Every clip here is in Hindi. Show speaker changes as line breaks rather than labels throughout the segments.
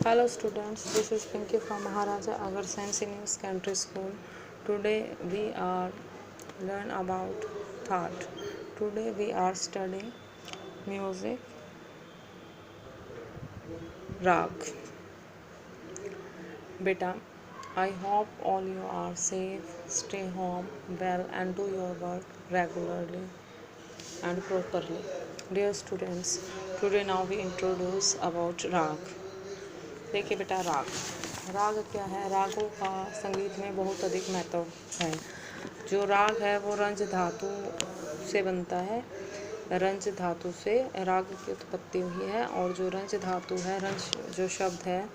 Hello students, this is Pinky from Maharaja Agarsen Senior Secondary School. Today we are learn about thought. Today we are studying music rag. Beta, I hope all you are safe, stay home well and do your work regularly and properly. Dear students, today now we introduce about rag. देखिए बेटा, राग क्या है। रागों का संगीत में बहुत अधिक महत्व है। जो राग है वो रंज धातु से बनता है। रंज धातु से राग की उत्पत्ति हुई है और जो रंज धातु है, रंज जो शब्द है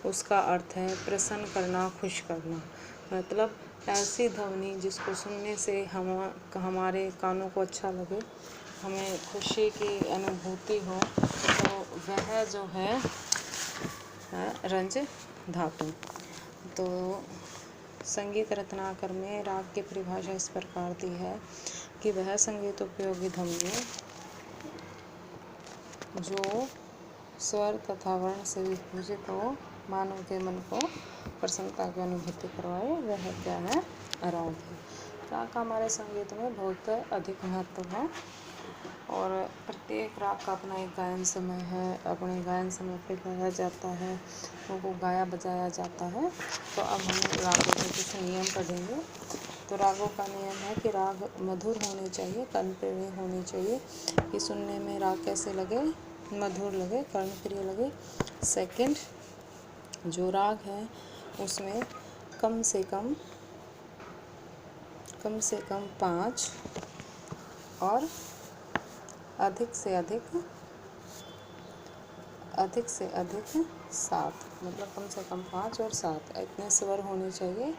उसका अर्थ है प्रसन्न करना, खुश करना। मतलब ऐसी ध्वनि जिसको सुनने से हमारे कानों को अच्छा लगे, हमें खुशी की अनुभूति हो, तो वह जो है रंज धातु। तो संगीत रत्नाकर में राग की परिभाषा इस प्रकार दी है कि वह संगीत उपयोगी ध्वनि जो स्वर तथा वर्ण से विभूषित हो, मानव के मन को प्रसन्नता की अनुभूति करवाए, वह क्या है? राग है। राग का हमारे संगीत में बहुत अधिक महत्व है और प्रत्येक राग का अपना एक गायन समय है। अपने गायन समय पे गाया जाता है, उनको गाया बजाया जाता है। तो अब हम रागों के कुछ नियम पढ़ेंगे। तो रागों का नियम है कि राग मधुर होने चाहिए, कर्णप्रिय होने चाहिए, कि सुनने में राग कैसे लगे? मधुर लगे, कर्णप्रिय लगे। सेकंड, जो राग है उसमें कम से कम 5 और अधिक से अधिक 7, मतलब कम से कम 5 और 7 इतने स्वर होने चाहिए।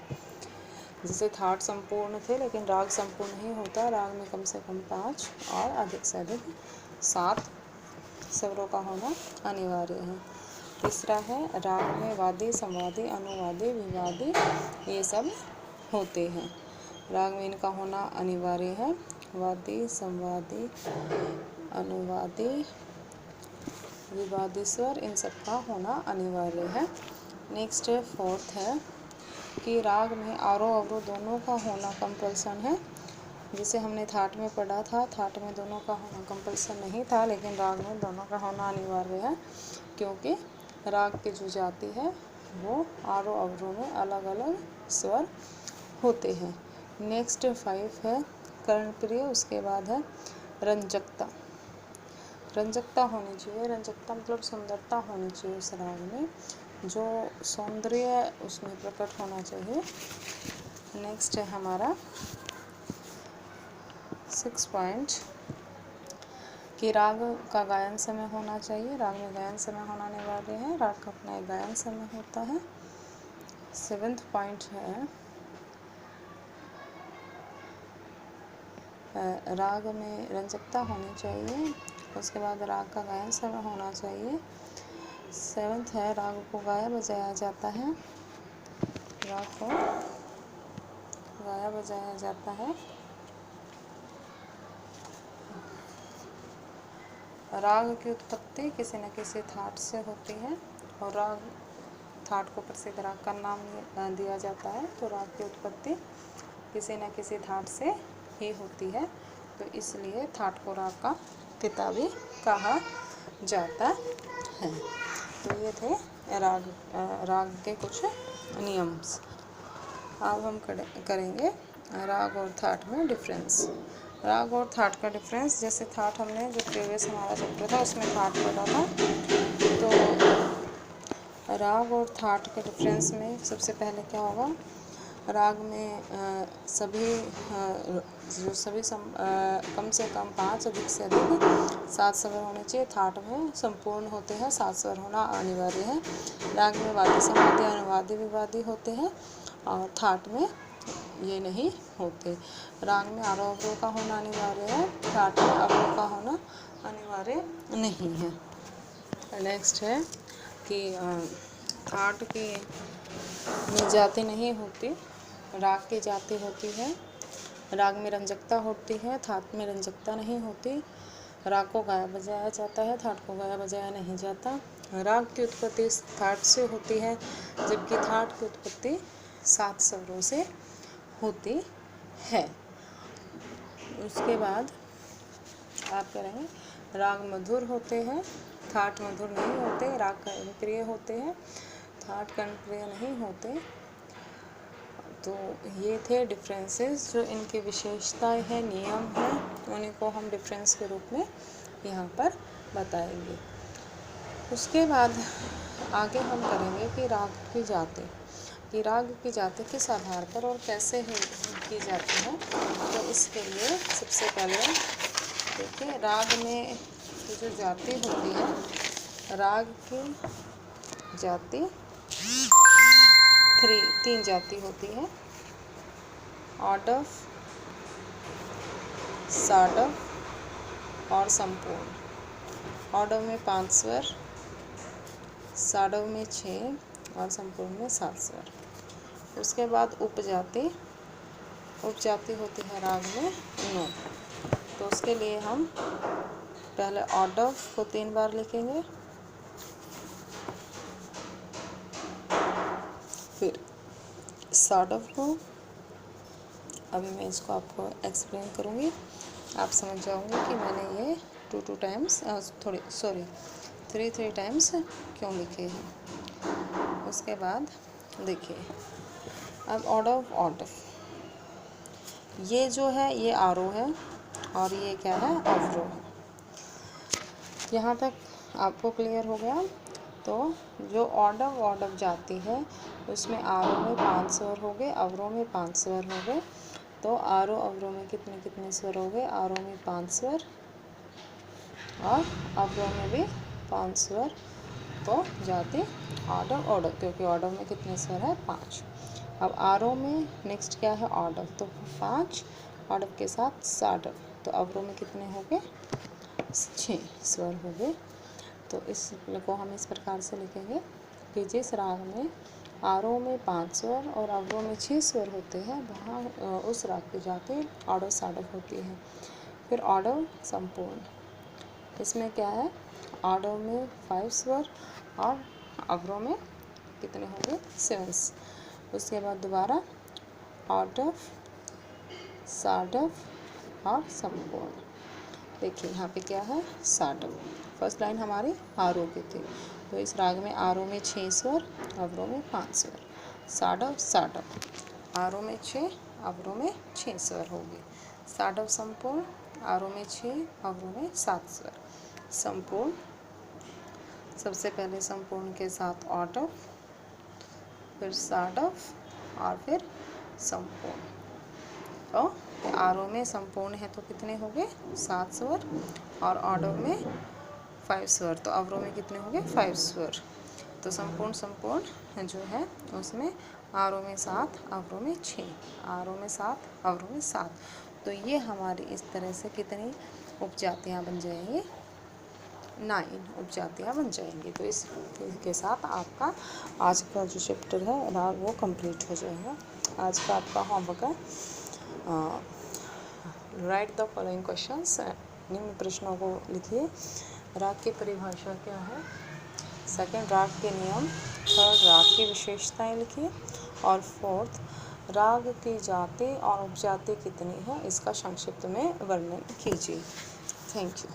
जैसे थाट संपूर्ण थे, लेकिन राग संपूर्ण नहीं होता। राग में कम से कम 5 और अधिक से अधिक 7 स्वरों का होना अनिवार्य है। तीसरा है, राग में वादी, संवादी, अनुवादी, विवादी ये सब होते हैं। राग में इनका होना अनिवार्य है। वादी, संवादी, अनुवादी, विवादी स्वर, इन सब का होना अनिवार्य है। नेक्स्ट है, फोर्थ है कि राग में आरोह अवरोह दोनों का होना कंपल्सन है। जिसे हमने थाट में पढ़ा था, थाट में दोनों का होना कंपल्सन नहीं था, लेकिन राग में दोनों का होना अनिवार्य है, क्योंकि राग की जो जाति है वो आरोह अवरोह में अलग अलग स्वर होते हैं। नेक्स्ट 5 है कर्णप्रिय। उसके बाद है रंजकता। रंजकता होनी चाहिए। रंजकता मतलब सुंदरता होनी चाहिए उस राग में, जो सौंदर्य उसमें प्रकट होना चाहिए। नेक्स्ट है हमारा 6 पॉइंट कि राग का गायन समय होना चाहिए। राग में गायन समय होना अनिवार्य है। राग का अपना एक गायन समय होता है। 7th पॉइंट है राग में रंजकता होनी चाहिए। उसके बाद राग का गायन समय होना चाहिए। 7th है राग को गाया बजाया जाता है। राग को गाया बजाया जाता है। राग की उत्पत्ति किसी न किसी थाट से होती है और राग थाट को प्रसिद्ध राग का नाम दिया जाता है। तो राग की उत्पत्ति किसी न किसी थाट से ही होती है, तो इसलिए थाट को राग का पिता भी कहा जाता है। तो ये थे राग के कुछ नियम्स। अब हम करेंगे राग और थाट में डिफरेंस। राग और थाट का डिफरेंस, जैसे थाट हमने जो प्रीवियस हमारा चैप्टर था उसमें थाट पढ़ा था, तो राग और थाट के डिफरेंस में सबसे पहले क्या होगा? राग में कम से कम 5, अधिक से अधिक 7 स्वर होने चाहिए। थाट में संपूर्ण होते हैं, 7 स्वर होना अनिवार्य है। राग में वादी, संवादी, अनुवादी, विवादी होते हैं और थाट में ये नहीं होते। राग में आरोह अवरोह का होना अनिवार्य है, थाट में अवरोह का होना अनिवार्य नहीं है। नेक्स्ट है कि थाट की में जाति नहीं होती, राग की जाति होती है। राग में रंजकता होती है, थाट में रंजकता नहीं होती। राग को गाया बजाया जाता है, थाट को गाया बजाया नहीं जाता। राग की उत्पत्ति थाट से होती है, जबकि थाट की उत्पत्ति 7 स्वरों से होती है। उसके बाद आप करेंगे राग मधुर होते हैं, थाट मधुर नहीं होते। राग कर्णप्रिय होते हैं, थाट कर्णप्रिय नहीं होते। तो ये थे डिफरेंसेस, जो इनकी विशेषताएं हैं, नियम हैं, उन्हीं को हम डिफरेंस के रूप में यहाँ पर बताएंगे। उसके बाद आगे हम करेंगे कि राग की जाति, कि राग की जाति किस आधार पर और कैसे की जाती है। तो इसके लिए सबसे पहले देखिए, राग में की जो जाति होती है, राग की जाति तीन जाति होती है, ऑडव, साडव और संपूर्ण। ऑडव में 5 स्वर, साडव में 6 और संपूर्ण में 7 स्वर। उसके बाद उपजाति, उपजाति होती है राग में 9। तो उसके लिए हम पहले ऑडव को 3 बार लिखेंगे, फिर साडव को, अभी मैं इसको आपको एक्सप्लेन करूँगी, आप समझ जाओगे कि मैंने ये 2 टाइम्स 3 टाइम्स क्यों लिखे हैं। उसके बाद देखिए, अब ऑडव, ये जो है ये आरोह है और ये क्या है, अवरोह है। यहाँ तक आपको क्लियर हो गया। तो जो ऑडव जाती है उसमें आरोह में 5 स्वर हो गए, अवरोह में 5 स्वर हो गए। तो आरोह अवरोह में कितने स्वर हो गए, आरोह में 5 स्वर और अवरोह में भी 5 स्वर। तो जाति ऑडव, क्योंकि ऑडव में कितने स्वर है, 5। अब आरोह में नेक्स्ट क्या है, ऑडव, तो 5, ऑडव के साथ साडव, तो अवरोह में कितने हो गए, 6 स्वर हो गए। तो इस को हम इस प्रकार से लिखेंगे कि जिस राग में आरोह में 5 स्वर और अवरोह में 6 स्वर होते हैं, वहाँ उस राग की जाति ऑडव साडव होती है। फिर ऑडव संपूर्ण, इसमें क्या है, ऑडव में 5 स्वर और अवरोह में कितने होंगे, 7। उसके बाद दोबारा ऑडव, साडव और संपूर्ण। देखिए यहाँ पे क्या है, साडव। फर्स्ट लाइन हमारी आरोह की थी, तो इस राग में आरोह में 6 स्वर, अवरोह में 5 स्वर। साडव, आरोह में 6, अवरोह में 6 स्वर होगी। साडव संपूर्ण, आरोह में 6, अवरोह में 7 स्वर। संपूर्ण, सबसे पहले संपूर्ण के साथ ऑडव, फिर साडव और फिर संपूर्ण। तो आरोह में संपूर्ण है तो कितने हो गए, 7 स्वर, और ऑडव में 5 स्वर, तो अवरोह में कितने हो गए, 5 स्वर। तो संपूर्ण जो है उसमें आरोह में 7, अवरोह में 6, आरोह में 7, अवरोह में 7। तो ये हमारी इस तरह से कितनी उपजातियाँ बन जाएंगी, 9 उपजातियाँ बन जाएंगी। तो इसके साथ आपका आज का जो चैप्टर है राग वो कंप्लीट हो जाएगा। आज का आपका होमवर्क है, राइट द फॉलोइंग क्वेश्चंस, निम्न प्रश्नों को लिखिए। राग की परिभाषा क्या है, सेकंड राग के नियम, थर्ड राग की विशेषताएं लिखिए, और फोर्थ राग की जाति और उपजाति कितनी है इसका संक्षिप्त में वर्णन कीजिए। Thank you.